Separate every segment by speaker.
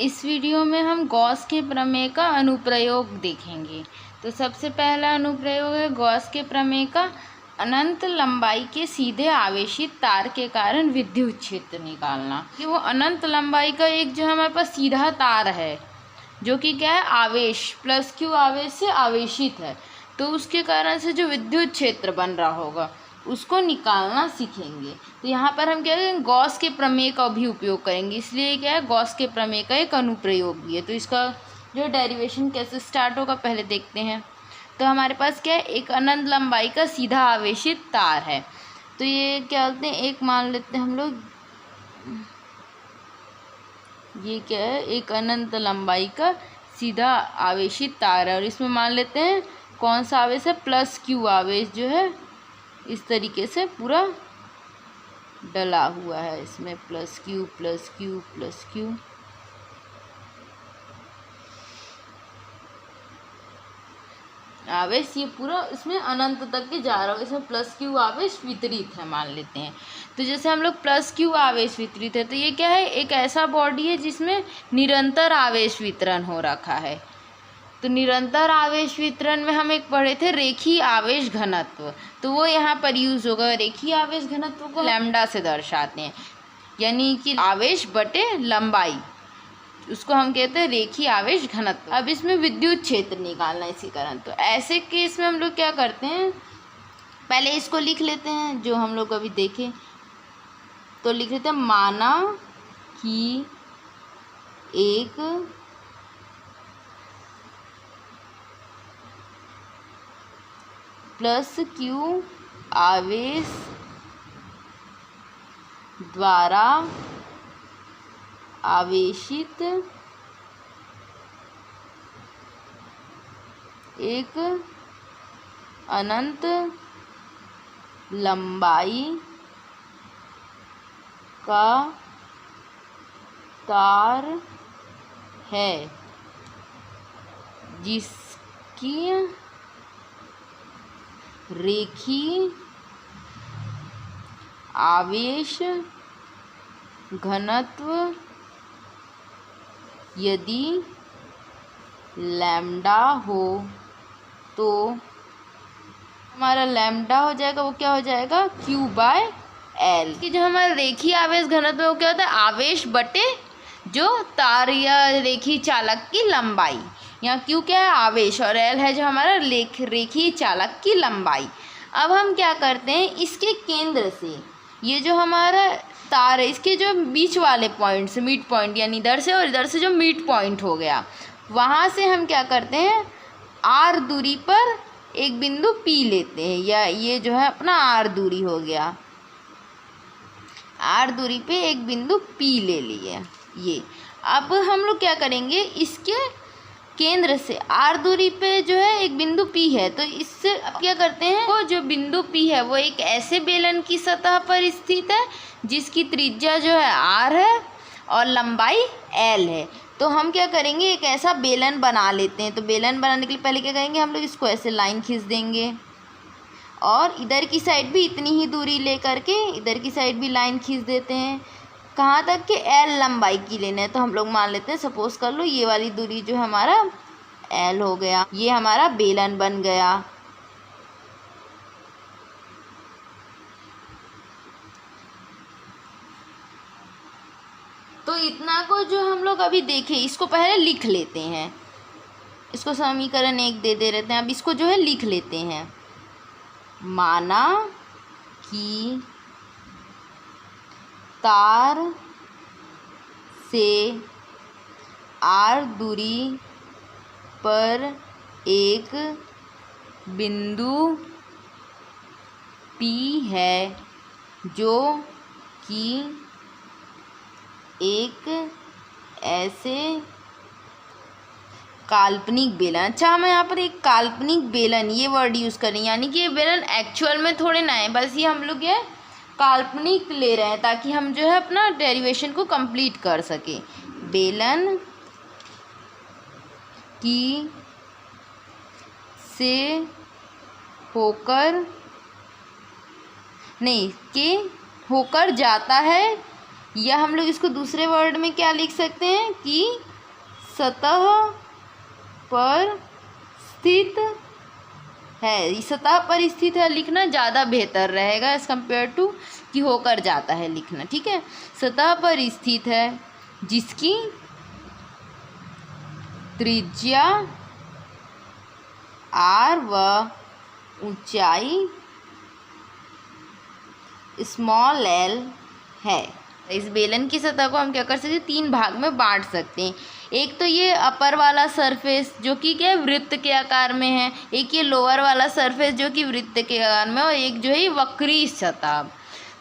Speaker 1: इस वीडियो में हम गॉस के प्रमेय का अनुप्रयोग देखेंगे। तो सबसे पहला अनुप्रयोग है गॉस के प्रमेय का अनंत लंबाई के सीधे आवेशित तार के कारण विद्युत क्षेत्र निकालना। कि वो अनंत लंबाई का एक जो हमारे पास सीधा तार है जो कि क्या है, आवेश प्लस क्यू आवेश से आवेशित है, तो उसके कारण से जो विद्युत क्षेत्र बन रहा होगा उसको निकालना सीखेंगे। तो यहाँ पर हम क्या करेंगे, गॉस के प्रमेय का भी उपयोग करेंगे। इसलिए क्या है, गॉस के प्रमेय का एक अनुप्रयोग भी है। तो इसका जो डेरिवेशन कैसे स्टार्ट होगा पहले देखते हैं। तो हमारे पास क्या है, एक अनंत लंबाई का सीधा आवेशित तार है। तो ये क्या बोलते हैं, एक मान लेते हैं हम लोग, ये क्या है, एक अनंत लंबाई का सीधा आवेशित तार है और इसमें मान लेते हैं कौन सा आवेश है, प्लस क्यू आवेश जो है इस तरीके से पूरा डला हुआ है। इसमें plus Q plus Q plus Q. आवेश ये पूरा इसमें अनंत तक के जा रहा है। इसमें प्लस क्यू आवेश वितरित है मान लेते हैं। तो जैसे हम लोग प्लस क्यू आवेश वितरित है, तो ये क्या है, एक ऐसा बॉडी है जिसमें निरंतर आवेश वितरण हो रखा है। तो निरंतर आवेश वितरण में हम एक पढ़े थे रेखीय आवेश घनत्व, तो वो यहाँ पर यूज होगा। रेखीय आवेश घनत्व को लैम्डा से दर्शाते हैं, यानी कि आवेश बटे लंबाई, उसको हम कहते हैं रेखीय आवेश घनत्व। अब इसमें विद्युत क्षेत्र निकालना इसी कारण। तो ऐसे केस में हम लोग क्या करते हैं, पहले इसको लिख लेते हैं जो हम लोग अभी देखे। तो लिख लेते हैं, माना कि एक प्लस क्यू आवेश द्वारा आवेशित एक अनंत लंबाई का तार है जिसकी रेखीय आवेश घनत्व यदि लैम्डा हो, तो हमारा लैम्डा हो जाएगा, वो क्या हो जाएगा, क्यू बाय एल। कि जो हमारा रेखीय आवेश घनत्व वो क्या होता है, आवेश बटे जो तार या रेखीय चालक की लंबाई। यहाँ क्यू क्या है, आवेश, और एल है जो हमारा रेखीय चालक की लंबाई। अब हम क्या करते हैं, इसके केंद्र से ये जो हमारा तार है इसके जो बीच वाले पॉइंट से, मिड पॉइंट यानी इधर से और इधर से जो मिड पॉइंट हो गया, वहाँ से हम क्या करते हैं, आर दूरी पर एक बिंदु पी लेते हैं, या ये जो है अपना आर दूरी हो गया, आर दूरी पे एक बिंदु पी ले लिए ये। अब हम लोग क्या करेंगे, इसके केंद्र से आर दूरी पे जो है एक बिंदु पी है, तो इससे अब क्या करते हैं, वो जो बिंदु पी है वो एक ऐसे बेलन की सतह पर स्थित है जिसकी त्रिज्या जो है आर है और लंबाई एल है। तो हम क्या करेंगे, एक ऐसा बेलन बना लेते हैं। तो बेलन बनाने के लिए पहले क्या करेंगे, हम लोग इसको ऐसे लाइन खींच देंगे और इधर की साइड भी इतनी ही दूरी ले करके इधर की साइड भी लाइन खींच देते हैं। कहाँ तक कि एल लंबाई की लेना है। तो हम लोग मान लेते हैं, सपोज कर लो ये वाली दूरी जो हमारा एल हो गया, ये हमारा बेलन बन गया। तो इतना को जो हम लोग अभी देखे, इसको पहले लिख लेते हैं, इसको समीकरण 1 दे रहते हैं। अब इसको जो है लिख लेते हैं, माना कि तार से आर दूरी पर एक बिंदु P है जो कि एक ऐसे काल्पनिक बेलन, अच्छा हम यहाँ पर एक काल्पनिक बेलन ये वर्ड यूज़ करें, यानी कि ये बेलन एक्चुअल में थोड़े ना है, बस ये हम लोग ये काल्पनिक ले रहे हैं ताकि हम जो है अपना डेरिवेशन को कंप्लीट कर सके। बेलन की से होकर नहीं के होकर जाता है, या हम लोग इसको दूसरे वर्ड में क्या लिख सकते हैं कि सतह पर स्थित है। सतह पर स्थित है लिखना ज़्यादा बेहतर रहेगा एज कम्पेयर टू कि होकर जाता है लिखना, ठीक है। सतह पर स्थित है जिसकी त्रिज्या r व ऊंचाई स्मॉल l है। इस बेलन की सतह को हम क्या कर सकते हैं, 3 भाग में बांट सकते हैं। एक तो ये अपर वाला सरफेस जो कि क्या वृत्त के आकार में है, एक ये लोअर वाला सरफेस जो कि वृत्त के आकार में, और एक जो है वक्री सतह।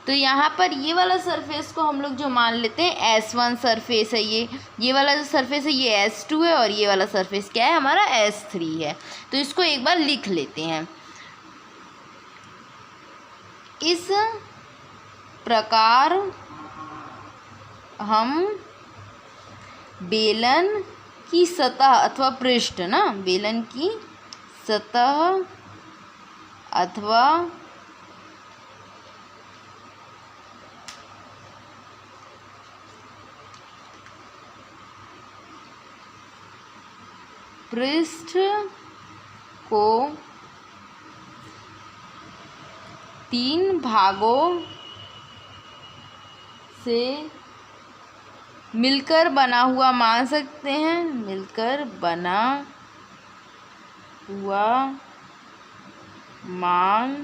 Speaker 1: तो यहाँ पर ये वाला सरफेस को हम लोग जो मान लेते हैं S1 सरफेस है। ये वाला जो सरफेस है ये S2 है, और ये वाला सरफेस क्या है हमारा S3 है। तो इसको एक बार लिख लेते हैं। इस प्रकार हम बेलन की सतह अथवा पृष्ठ ना, बेलन की सतह अथवा पृष्ठ को 3 भागों से मिलकर बना हुआ मान सकते हैं, मिलकर बना हुआ मान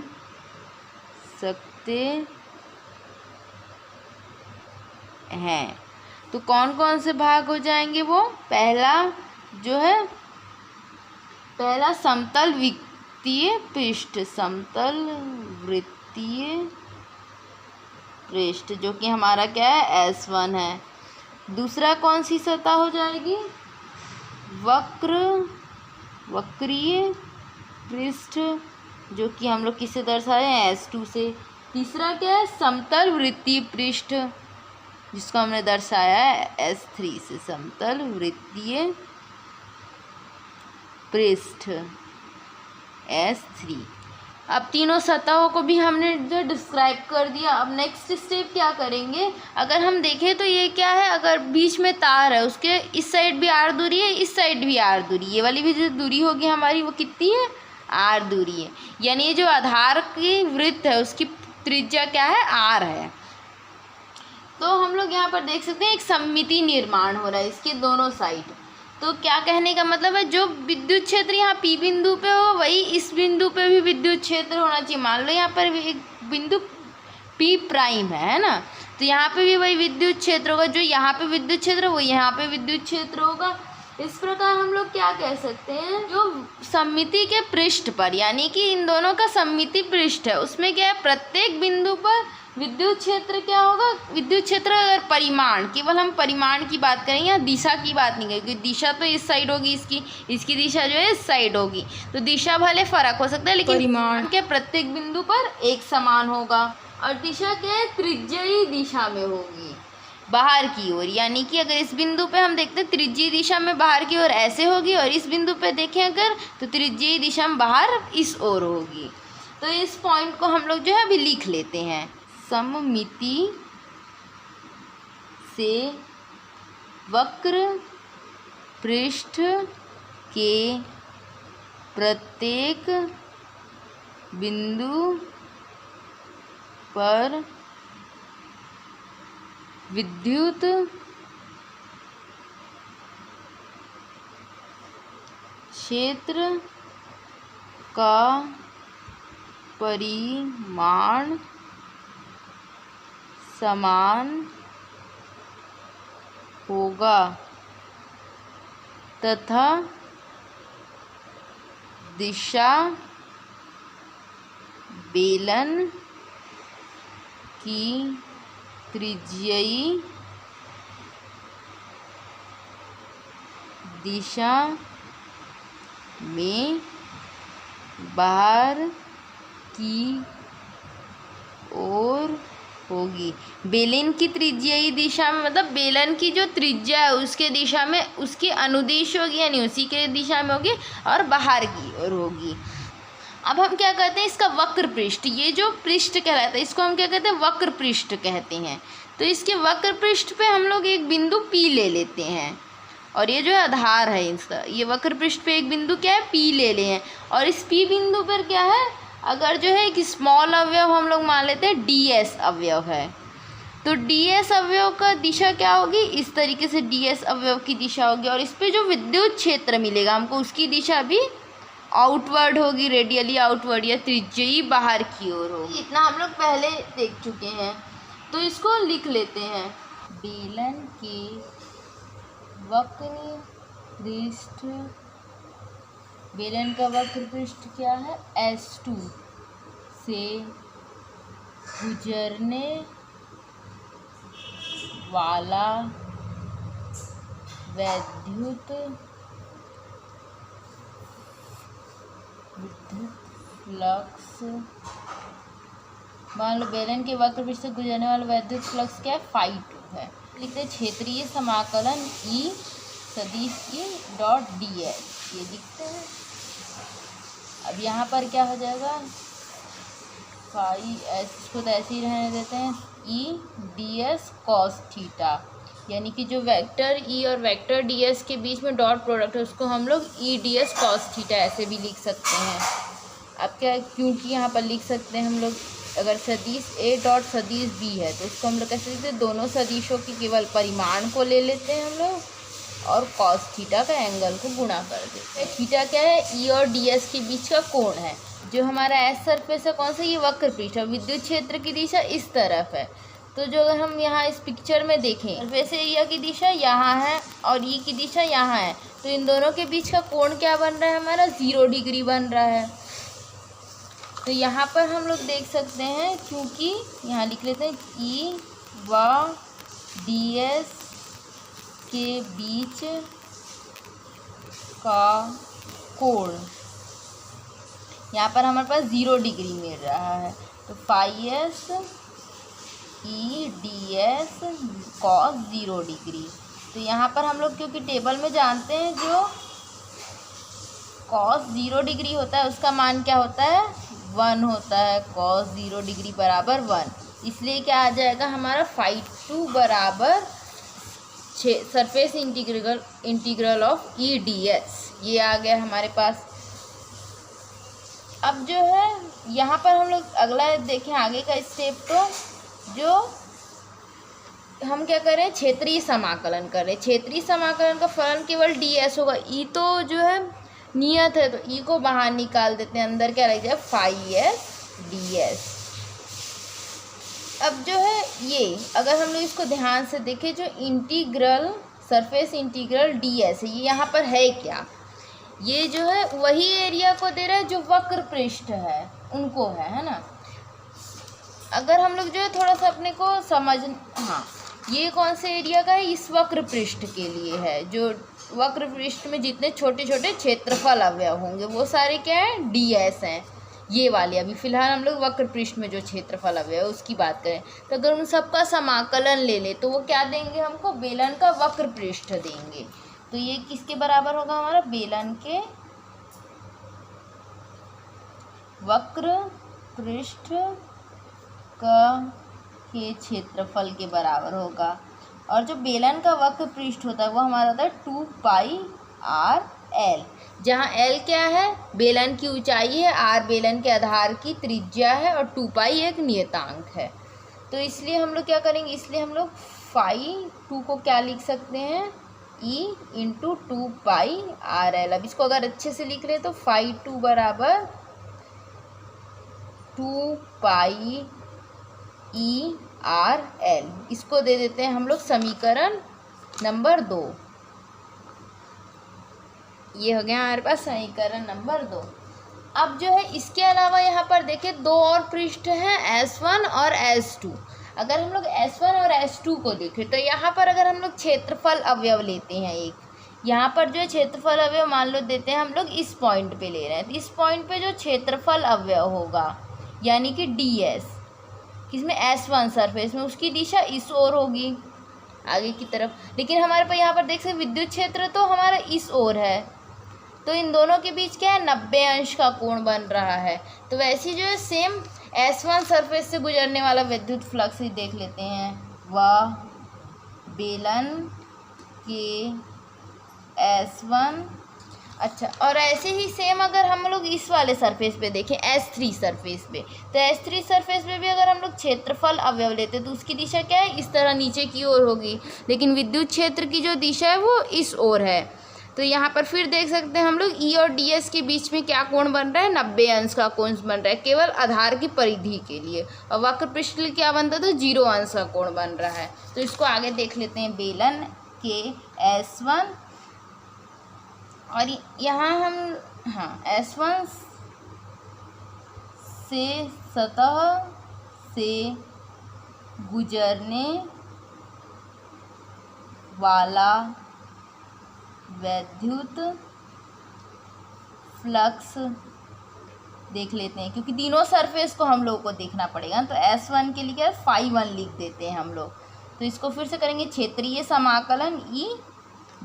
Speaker 1: सकते हैं। तो कौन कौन से भाग हो जाएंगे वो, पहला जो है, पहला समतल वृत्तीय पृष्ठ, समतल वृत्तीय पृष्ठ जो कि हमारा क्या है S1 है। दूसरा कौन सी सतह हो जाएगी, वक्रीय पृष्ठ जो कि हम लोग किससे दर्शाए हैं S2 से। तीसरा क्या है, समतल वृत्तीय पृष्ठ जिसको हमने दर्शाया है S3 से, समतल वृत्तीय पृष्ठ S3। अब तीनों सतहों को भी हमने जो डिस्क्राइब कर दिया। अब नेक्स्ट स्टेप क्या करेंगे, अगर हम देखें तो ये क्या है, अगर बीच में तार है उसके इस साइड भी r दूरी है, इस साइड भी r दूरी, ये वाली भी जो दूरी होगी हमारी वो कितनी है, r दूरी है। यानी ये जो आधार की वृत्त है उसकी त्रिज्या क्या है, r है। तो हम लोग यहाँ पर देख सकते हैं एक सममिति निर्माण हो रहा है इसके दोनों साइड। तो क्या कहने का मतलब है, जो विद्युत क्षेत्र यहाँ P बिंदु पे हो वही इस बिंदु पे भी विद्युत क्षेत्र होना चाहिए। मान लो यहाँ पर एक बिंदु P प्राइम है ना, तो यहाँ पे भी वही विद्युत क्षेत्र होगा, जो यहाँ पे विद्युत क्षेत्र वो यहाँ पे विद्युत क्षेत्र होगा। इस प्रकार हम लोग क्या कह सकते हैं, जो सममिति के पृष्ठ पर यानी कि इन दोनों का सममिति पृष्ठ है उसमें क्या है, प्रत्येक बिंदु पर विद्युत क्षेत्र क्या होगा, विद्युत क्षेत्र अगर परिमाण, केवल हम परिमाण की बात करें या दिशा की बात नहीं करें, क्योंकि दिशा तो इस साइड होगी, इसकी दिशा जो है इस साइड होगी। तो दिशा भले फर्क हो सकता है लेकिन परिमाण के प्रत्येक बिंदु पर एक समान होगा। और दिशा क्या है, त्रिज्यीय दिशा में होगी बाहर की ओर। यानी कि अगर इस बिंदु पे हम देखते हैं त्रिज्यीय दिशा में बाहर की ओर ऐसे होगी, और इस बिंदु पे देखें अगर तो त्रिज्यीय दिशा में बाहर इस ओर होगी। तो इस पॉइंट को हम लोग जो है अभी लिख लेते हैं। सममिति से वक्र पृष्ठ के प्रत्येक बिंदु पर विद्युत क्षेत्र का परिमाण समान होगा तथा दिशा बेलन की त्रिज्यीय दिशा में बाहर की ओर होगी। बेलन की त्रिज्यीय दिशा में मतलब बेलन की जो त्रिज्या है उसके दिशा में उसकी अनुदिश होगी, यानी उसी के दिशा में होगी और बाहर की ओर होगी। अब हम क्या कहते हैं, इसका वक्र पृष्ठ, ये जो पृष्ठ कहलाता है इसको हम क्या कहते हैं, वक्र पृष्ठ कहते हैं। तो इसके वक्र पृष्ठ पे हम लोग एक बिंदु P ले लेते हैं और ये जो है आधार है इसका। ये वक्र पृष्ठ पे एक बिंदु क्या है, P ले लें हैं, और इस P बिंदु पर क्या है, अगर जो है एक स्मॉल अवयव हम लोग मान लेते हैं DS अवयव है, तो DS अवयव का दिशा क्या होगी, इस तरीके से DS अवयव की दिशा होगी, और इस पे जो विद्युत क्षेत्र मिलेगा हमको उसकी दिशा भी आउटवर्ड होगी, रेडियली आउटवर्ड या त्रिज्यीय बाहर की ओर होगी। इतना हम लोग पहले देख चुके हैं, तो इसको लिख लेते हैं। बेलन के वक्र पृष्ठ, बेलन का वक्र पृष्ठ क्या है, S2 से गुजरने वाला विद्युत फ्लक्स, मान लो बेलन के वक्र पृष्ठ से गुजरने वाला विद्युत फ्लक्स क्या है, φ2 है। लिखते हैं क्षेत्रीय समाकलन E सदिश E डॉट ds, ये लिखते हैं। अब यहाँ पर क्या हो जाएगा, इसको तो ऐसे ही रहने देते हैं, E ds cos थीटा, यानी कि जो वेक्टर E और वेक्टर ds के बीच में डॉट प्रोडक्ट है उसको हम लोग E ds cos थीटा ऐसे भी लिख सकते हैं। अब क्या, क्योंकि यहाँ पर लिख सकते हैं हम लोग, अगर सदिश A डॉट सदिश B है तो उसको हम लोग कैसे लिखते हैं, दोनों सदिशों की केवल परिमाण को ले लेते हैं हम लोग और cos थीटा का एंगल को गुणा कर देते हैं। थीटा क्या है, E और ds के बीच का कोण है। जो हमारा S सरफेस है कौन सा, ये वक्र पृष्ठ है, विद्युत क्षेत्र की दिशा इस तरफ है। तो जो अगर हम यहाँ इस पिक्चर में देखें, सरफेस एरिया की दिशा यहाँ है और E की दिशा यहाँ है, तो इन दोनों के बीच का कोण क्या बन रहा है हमारा, 0 डिग्री बन रहा है। तो यहाँ पर हम लोग देख सकते हैं, क्योंकि यहाँ लिख लेते हैं E व ds के बीच का कोण, यहाँ पर हमारे पास 0 डिग्री मिल रहा है, तो φs E ds cos 0 degree. तो यहाँ पर हम लोग क्योंकि टेबल में जानते हैं जो cos 0 डिग्री होता है उसका मान क्या होता है, 1 होता है, cos 0 डिग्री बराबर 1, इसलिए क्या आ जाएगा हमारा φ2 बराबर surface integral of E ds, ये आ गया हमारे पास। अब जो है यहाँ पर हम लोग अगला देखें आगे का स्टेप, तो जो हम क्या करें, क्षेत्रीय समाकलन करें। क्षेत्रीय समाकलन का फलन केवल ds होगा, E तो जो है नियत है, तो E को बाहर निकाल देते हैं, अंदर क्या रह जाए, φs ds। अब जो है ये अगर हम लोग इसको ध्यान से देखें, जो इंटीग्रल सरफेस इंटीग्रल ds है, ये यहाँ पर है क्या, ये जो है वही एरिया को दे रहा है जो वक्र पृष्ठ है उनको है ना। अगर हम लोग जो है थोड़ा सा अपने को समझ, हाँ ये कौन से एरिया का है, इस वक्र पृष्ठ के लिए है, जो वक्र पृष्ठ में जितने छोटे छोटे क्षेत्रफल अवयव होंगे वो सारे क्या है, ds हैं, ये वाले। अभी फिलहाल हम लोग वक्र पृष्ठ में जो क्षेत्रफल अवयव है उसकी बात करें, तो अगर उन सबका समाकलन ले ले तो वो क्या देंगे हमको, बेलन का वक्र पृष्ठ देंगे। तो ये किसके बराबर होगा हमारा, बेलन के वक्र पृष्ठ के क्षेत्रफल के बराबर होगा। और जो बेलन का वक्र पृष्ठ होता है वो हमारा होता है 2πrl, जहाँ l क्या है, बेलन की ऊंचाई है, r बेलन के आधार की त्रिज्या है और 2π एक नियतांक है। तो इसलिए हम लोग क्या करेंगे, इसलिए हम लोग φ2 को क्या लिख सकते हैं, E इंटू 2πrl। अब इसको अगर अच्छे से लिख रहे तो φ2 बराबर 2πrl, इसको दे देते हैं हम लोग समीकरण नंबर 2। ये हो गया हमारे पास समीकरण नंबर 2। अब जो है इसके अलावा यहाँ पर देखें दो और पृष्ठ हैं, S1 और S2। अगर हम लोग S1 और S2 को देखें तो यहाँ पर अगर हम लोग क्षेत्रफल अवयव लेते हैं, एक यहाँ पर जो है क्षेत्रफल अवयव मान लो देते हैं हम लोग इस पॉइंट पे ले रहे हैं, तो इस पॉइंट पे जो क्षेत्रफल अवयव होगा यानी कि ds किसमें, S1 सरफेस में, उसकी दिशा इस ओर होगी आगे की तरफ। लेकिन हमारे पास यहाँ पर देख सकते विद्युत क्षेत्र तो हमारा इस ओर है, तो इन दोनों के बीच क्या है, 90 अंश का कोण बन रहा है। तो वैसे जो है सेम S1 सरफेस से गुजरने वाला विद्युत फ्लक्स ही देख लेते हैं, वह बेलन के S1। अच्छा, और ऐसे ही सेम अगर हम लोग इस वाले सरफेस पे देखें S3 सरफेस पे, तो S3 सरफेस पे भी अगर हम लोग क्षेत्रफल अवयव लेते तो उसकी दिशा क्या है, इस तरह नीचे की ओर होगी, लेकिन विद्युत क्षेत्र की जो दिशा है वो इस ओर है। तो यहाँ पर फिर देख सकते हैं हम लोग E और DS के बीच में क्या कोण बन रहा है, 90 अंश का कोण बन रहा है, केवल आधार की परिधि के लिए। और वक्र पृष्ठ के लिए क्या बनता है, तो 0 अंश का कोण बन रहा है। तो इसको आगे देख लेते हैं, बेलन के S1 और यहाँ हम S1 से सतह से गुजरने वाला वैद्युत फ्लक्स देख लेते हैं, क्योंकि तीनों सरफेस को हम लोग को देखना पड़ेगा। तो S1 के लिए क्या है, φ1 लिख देते हैं हम लोग। तो इसको फिर से करेंगे, क्षेत्रीय समाकलन E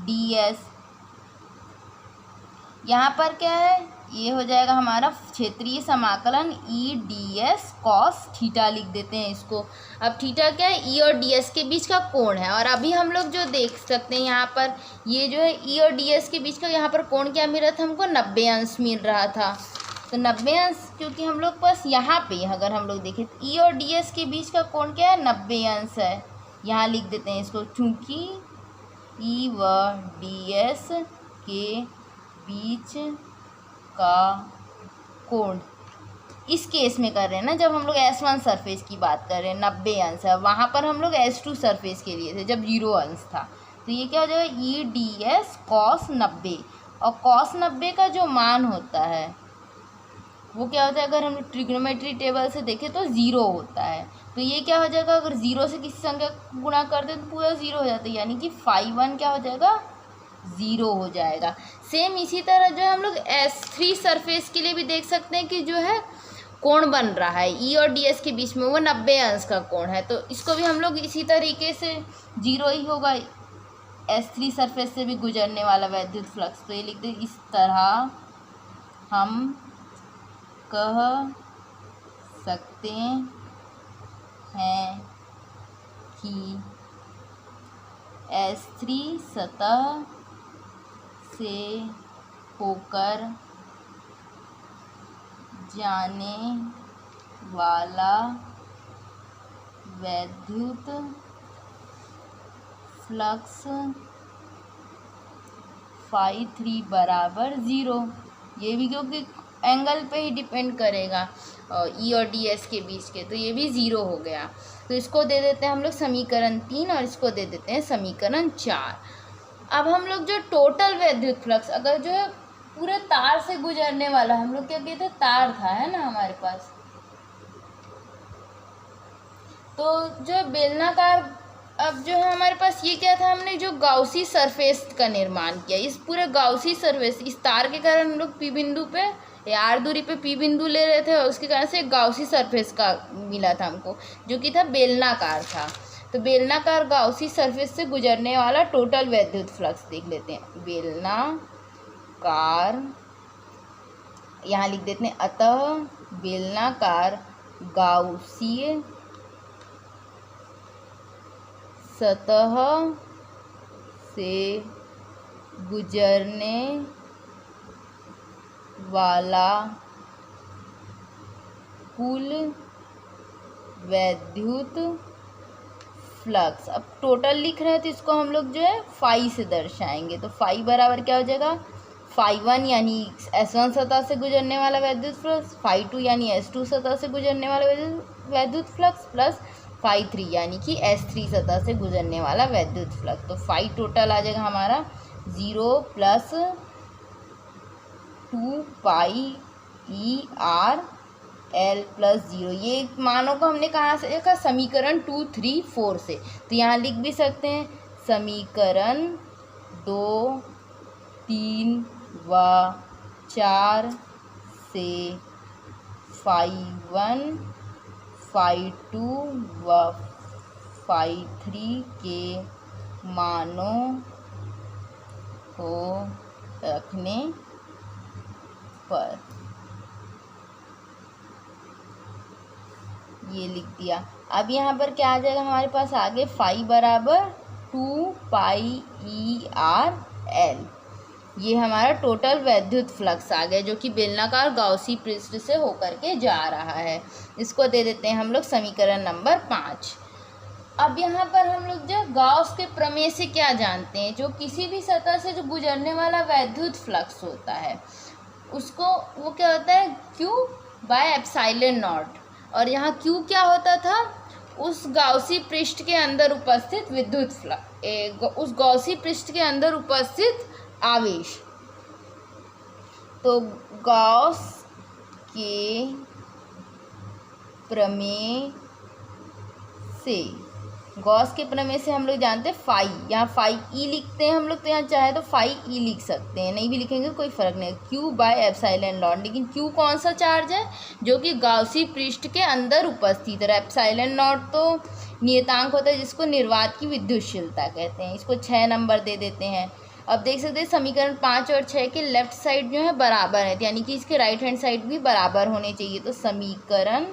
Speaker 1: ds। यहाँ पर क्या है, ये हो जाएगा हमारा क्षेत्रीय समाकलन E ds cos थीटा लिख देते हैं इसको। अब थीटा क्या है, E और ds के बीच का कोण है। और अभी हम लोग जो देख सकते हैं यहाँ पर, ये जो है E और ds के बीच का यहाँ पर कोण क्या मिल रहा था हमको, 90 अंश मिल रहा था। तो 90 अंश, क्योंकि हम लोग बस यहाँ पे अगर हम लोग देखें तो E और ds के बीच का कोण क्या है, 90 अंश है। यहाँ लिख देते हैं इसको, चूँकि E व ds के बीच का कोण इस केस में कर रहे हैं ना, जब हम लोग S1 सरफेस की बात कर रहे हैं 90 अंश है, वहाँ पर हम लोग S2 सरफेस के लिए थे जब 0 अंश था। तो ये क्या हो जाएगा, E ds cos 90। और cos 90 का जो मान होता है वो क्या होता है, अगर हम ट्रिग्नोमेट्री टेबल से देखें तो 0 होता है। तो ये क्या हो जाएगा, अगर 0 से किसी संख्या को गुणा कर दें तो पूरा 0 हो जाता है, यानी कि φ1 क्या हो जाएगा, 0 हो जाएगा। सेम इसी तरह जो है हम लोग S3 सरफेस के लिए भी देख सकते हैं कि जो है कोण बन रहा है E और ds के बीच में, वो 90 अंश का कोण है। तो इसको भी हम लोग इसी तरीके से 0 ही होगा, S3 सरफेस से भी गुजरने वाला वैद्युत फ्लक्स। तो ये लिख दें, इस तरह हम कह सकते हैं कि S3 सतह से होकर जाने वाला वैद्युत फ्लक्स φ3 बराबर 0। ये भी क्योंकि एंगल पे ही डिपेंड करेगा E और ds के बीच के, तो ये भी 0 हो गया। तो इसको दे देते हैं हम लोग समीकरण 3 और इसको दे देते हैं समीकरण 4। अब हम लोग जो टोटल वैद्युत फ्लक्स, अगर जो है पूरे तार से गुजरने वाला, हम लोग क्या कहते हैं, तार था है ना हमारे पास, तो जो बेलनाकार, अब जो है हमारे पास ये क्या था, हमने जो गाउसी सरफेस का निर्माण किया। इस पूरे गाउसी सरफेस, इस तार के कारण हम लोग P बिंदु पे या R दूरी पे P बिंदु ले रहे थे, और उसके कारण से गाउसी सरफेस का मिला था हमको, जो कि था बेलनाकार था। तो बेलनाकार गाउसी सरफेस से गुजरने वाला टोटल वैद्युत फ्लक्स देख लेते हैं, बेलनाकार, यहाँ लिख देते हैं, अतः बेलनाकार गाउसीय सतह से गुजरने वाला कुल वैद्युत फ्लक्स। अब टोटल लिख रहे हैं तो इसको हम लोग जो है फाई से दर्शाएंगे। तो फाई बराबर क्या हो जाएगा, φ1 यानी S1 सतह से गुजरने वाला वैद्युत फ्लक्स, φ2 यानी S2 सतह से गुजरने वाला वैद्युत फ्लक्स, प्लस φ3 यानी कि S3 सतह से गुजरने वाला वैद्युत फ्लक्स। तो फाई टोटल आ जाएगा हमारा 0 प्लस 2πER L प्लस 0। ये मानों को हमने कहाँ से देखा, समीकरण 2, 3, 4 से। तो यहाँ लिख भी सकते हैं समीकरण 2, 3 व 4 से φ1, φ2 व φ3 के मानों को रखने पर ये लिख दिया। अब यहाँ पर क्या आ जाएगा हमारे पास आगे, फाई बराबर 2πER L। ये हमारा टोटल वैद्युत फ्लक्स आ गया जो कि बेलनाकार गाउसी पृष्ठ से होकर के जा रहा है। इसको दे देते हैं हम लोग समीकरण नंबर 5। अब यहाँ पर हम लोग जो गाउस के प्रमेय से क्या जानते हैं, जो किसी भी सतह से जो गुजरने वाला वैद्युत फ्लक्स होता है उसको वो क्या होता है Q/ε0। और यहाँ Q क्या होता था, उस गाउसी पृष्ठ के अंदर उपस्थित विद्युत फ्लक्स, उस गाउसी पृष्ठ के अंदर उपस्थित आवेश। तो गाउस के प्रमेय से, गॉस के प्रमेय से हम लोग जानते हैं फाई, यहाँ फाई ई लिखते हैं हम लोग, तो यहाँ चाहे तो फाई ई लिख सकते हैं, नहीं भी लिखेंगे कोई फ़र्क नहीं। Q/ε0, लेकिन Q कौन सा चार्ज है, जो कि गाउसी पृष्ठ के अंदर उपस्थित है। ε0 तो नियतांक होता है जिसको निर्वात की विद्युतशीलता कहते हैं। इसको 6 नंबर दे देते हैं। अब देख सकते हैं समीकरण 5 और 6 के लेफ्ट साइड जो है बराबर है, यानी कि इसके राइट हैंड साइड भी बराबर होने चाहिए। तो समीकरण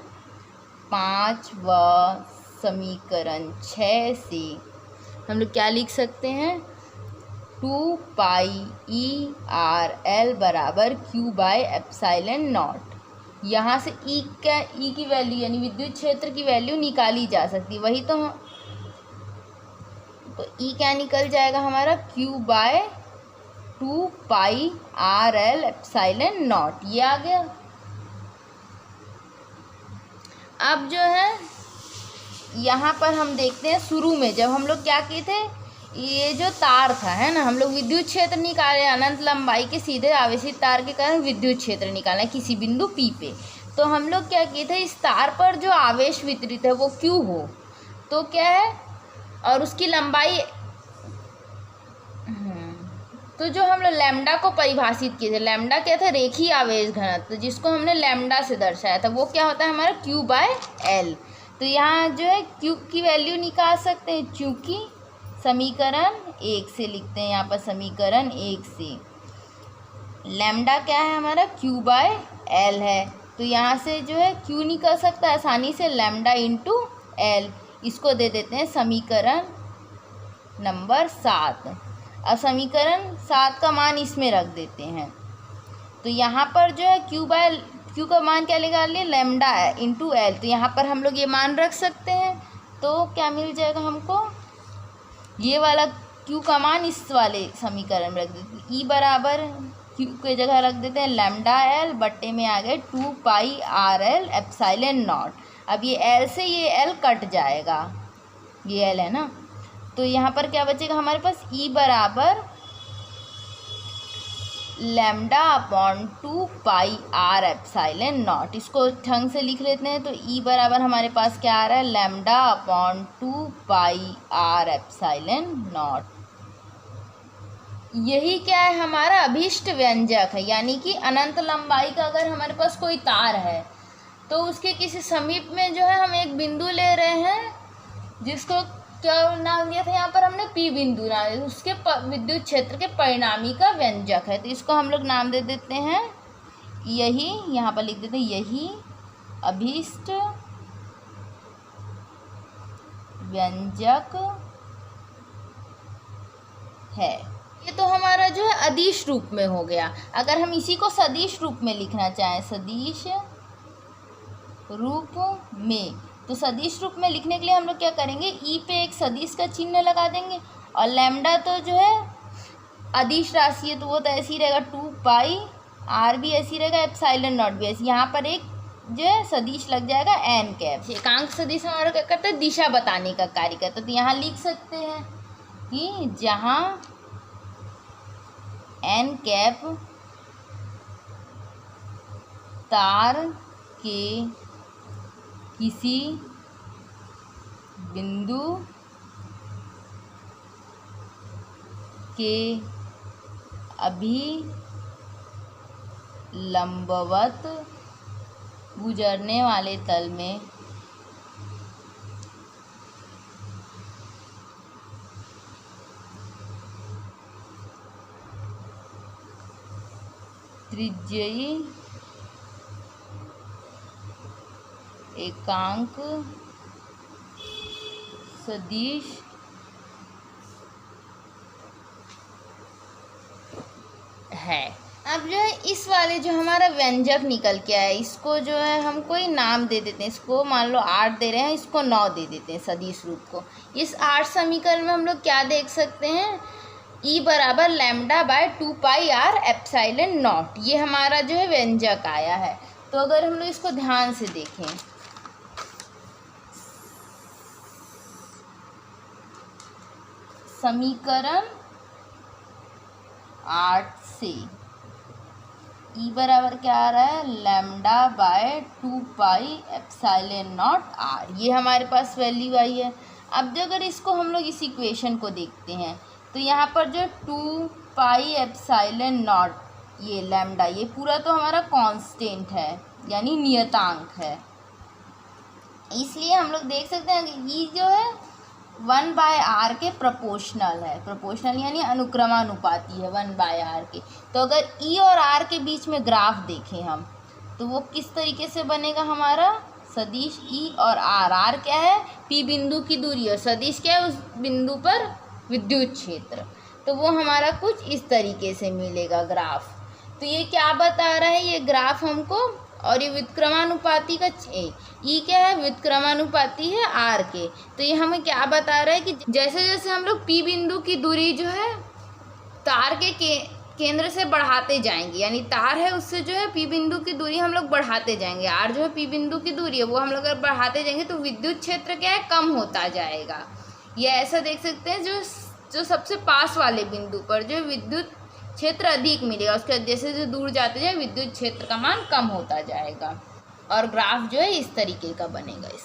Speaker 1: 5 व समीकरण 6 से हम लोग क्या लिख सकते हैं, 2πERL बराबर Q/ε0। यहाँ से ई की वैल्यू यानी विद्युत क्षेत्र की वैल्यू निकाली जा सकती है, वही तो ई क्या निकल जाएगा हमारा Q/2πRL/ε0, ये आ गया। अब जो है यहाँ पर हम देखते हैं शुरू में जब हम लोग क्या किए थे, ये जो तार था है ना, हम लोग विद्युत क्षेत्र निकाले, अनंत लंबाई के सीधे आवेशित तार के कारण विद्युत क्षेत्र निकालना है किसी बिंदु P पे। तो हम लोग क्या किए थे, इस तार पर जो आवेश वितरित है वो Q हो तो क्या है, और उसकी लंबाई तो जो हम लोग लैम्डा को परिभाषित किए थे, लैम्डा क्या था, रेखीय आवेश घनत्व, जिसको हमने लैम्डा से दर्शाया था, वो क्या होता है हमारा Q/L। तो यहाँ जो है Q की वैल्यू निकाल सकते हैं, चूँकि समीकरण 1 से लिखते हैं, यहाँ पर समीकरण 1 से लैम्डा क्या है हमारा Q/L है। तो यहाँ से जो है Q निकल सकता है आसानी से, लैम्डा इंटू L। इसको दे देते हैं समीकरण नंबर 7। अब समीकरण 7 का मान इसमें रख देते हैं। तो यहाँ पर जो है Q का मान क्या निकाल लिए, लैम्डा है इंटू L। तो यहाँ पर हम लोग ये मान रख सकते हैं, तो क्या मिल जाएगा हमको, ये वाला Q का मान इस वाले समीकरण में रख देते हैं। E बराबर Q के जगह रख देते हैं लैम्डा L, बट्टे में आ गए 2πRL/ε0। अब ये L से ये L कट जाएगा, ये L है ना, तो यहाँ पर क्या बचेगा हमारे पास, E बराबर λ/2πR/ε0। इसको ढंग से लिख लेते हैं, तो E बराबर हमारे पास क्या आ रहा है, λ/2πR/ε0। यही क्या है हमारा अभीष्ट व्यंजक है, यानी कि अनंत लंबाई का अगर हमारे पास कोई तार है तो उसके किसी समीप में जो है हम एक बिंदु ले रहे हैं, जिसको क्या नाम दिया था यहाँ पर हमने, P बिंदु नाम, उसके विद्युत क्षेत्र के परिणामी का व्यंजक है। तो इसको हम लोग नाम दे देते हैं, यही यहाँ पर लिख देते हैं, यही अभीष्ट व्यंजक है। ये तो हमारा जो है अदिश रूप में हो गया। अगर हम इसी को सदिश रूप में लिखना चाहें, सदिश रूप में, तो सदिश रूप में लिखने के लिए हम लोग क्या करेंगे, ई पे एक सदिश का चिन्ह लगा देंगे, और लैम्डा तो जो है अदिश राशि है तो वो तो ऐसी रहेगा, 2πR भी ऐसी रहेगा, ε0 भी ऐसी। यहाँ पर एक जो है सदिश लग जाएगा n कैप। एकांक सदिश हमारा क्या करता है, दिशा बताने का कार्य करता है। तो यहाँ लिख सकते हैं कि जहाँ n कैप तार के किसी बिंदु के अभिलंबवत गुजरने वाले तल में त्रिज्यीय एकांक सदिश है। अब जो है इस वाले जो हमारा व्यंजक निकल के आया, इसको जो है हम कोई नाम दे देते हैं। इसको मान लो 8 दे रहे हैं, इसको 9 दे देते हैं सदिश रूप को। इस 8 समीकरण में हम लोग क्या देख सकते हैं, E बराबर lambda by 2 pi R epsilon naught, ये हमारा जो है व्यंजक आया है। तो अगर हम लोग इसको ध्यान से देखें, समीकरण 8 से E बराबर क्या आ रहा है, lambda by 2 pi epsilon naught R, ये हमारे पास वैल्यू आई है। अब जो अगर इसको हम लोग इस इक्वेशन को देखते हैं तो यहाँ पर जो 2 पाई एप्सिलॉन नॉट, ये लैम्डा, ये पूरा तो हमारा कांस्टेंट है यानी नियतांक है, इसलिए हम लोग देख सकते हैं कि E जो है 1 बाय आर के प्रोपोर्शनल है। प्रोपोर्शनल यानी अनुक्रमानुपाती है 1 बाय आर के। तो अगर E और R के बीच में ग्राफ देखें हम, तो वो किस तरीके से बनेगा, हमारा सदिश E और R। R क्या है, P बिंदु की दूरी, और सदिश क्या है, उस बिंदु पर विद्युत क्षेत्र। तो वो हमारा कुछ इस तरीके से मिलेगा ग्राफ। तो ये क्या बता रहा है ये ग्राफ हमको, और ये व्युत्क्रमानुपाती का E क्या है, व्युत्क्रमानुपाती है R के। तो ये हमें क्या बता रहा है कि जैसे जैसे हम लोग P बिंदु की दूरी जो है तार के केंद्र से बढ़ाते जाएंगे, यानी तार है उससे जो है P बिंदु की दूरी हम लोग बढ़ाते जाएंगे, R जो है P बिंदु की दूरी है वो हम लोग अगर बढ़ाते जाएंगे तो विद्युत क्षेत्र क्या है, कम होता जाएगा। ये ऐसा देख सकते हैं जो सबसे पास वाले बिंदु पर जो विद्युत क्षेत्र अधिक मिलेगा, उसके बाद जैसे जैसे दूर जाते जाए विद्युत क्षेत्र का मान कम होता जाएगा, और ग्राफ जो है इस तरीके का बनेगा।